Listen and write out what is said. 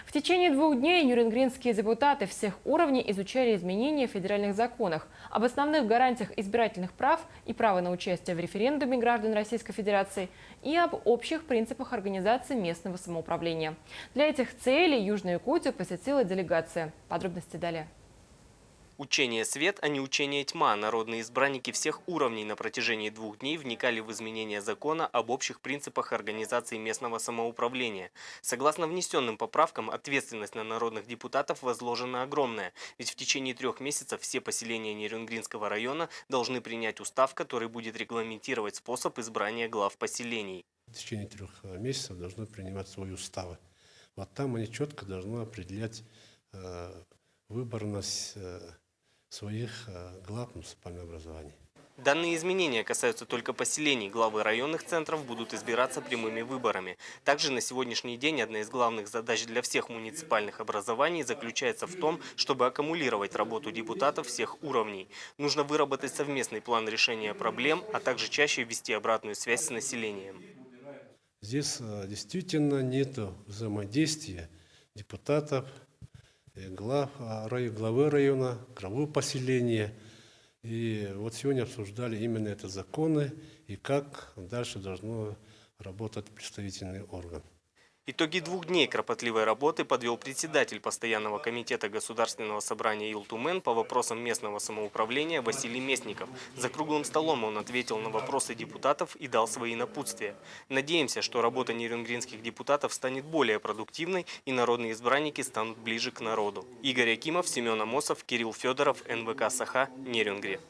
В течение 2 дней нюрнбергские депутаты всех уровней изучали изменения в федеральных законах, об основных гарантиях избирательных прав и права на участие в референдуме граждан Российской Федерации и об общих принципах организации местного самоуправления. Для этих целей Южную Якутию посетила делегация. Подробности далее. Учение «Свет», а не учение «Тьма». Народные избранники всех уровней на протяжении 2 дней вникали в изменения закона об общих принципах организации местного самоуправления. Согласно внесенным поправкам, ответственность на народных депутатов возложена огромная. Ведь в течение 3 месяцев все поселения Нерюнгринского района должны принять устав, который будет регламентировать способ избрания глав поселений. В течение 3 месяцев должны принимать свои уставы. Вот там они четко должны определять выборность своих глав муниципального образования. Данные изменения касаются только поселений. Главы районных центров будут избираться прямыми выборами. Также на сегодняшний день одна из главных задач для всех муниципальных образований заключается в том, чтобы аккумулировать работу депутатов всех уровней. Нужно выработать совместный план решения проблем, а также чаще вести обратную связь с населением. Здесь действительно нет взаимодействия депутатов, главы района, главы поселения. И вот сегодня обсуждали именно это законы и как дальше должно работать представительный орган. Итоги 2 дней кропотливой работы подвел председатель Постоянного комитета Государственного собрания Илтумен по вопросам местного самоуправления Василий Местников. За круглым столом он ответил на вопросы депутатов и дал свои напутствия. Надеемся, что работа нерюнгринских депутатов станет более продуктивной и народные избранники станут ближе к народу. Игорь Акимов, Семен Амосов, Кирилл Федоров, НВК «Саха», Нерюнгри.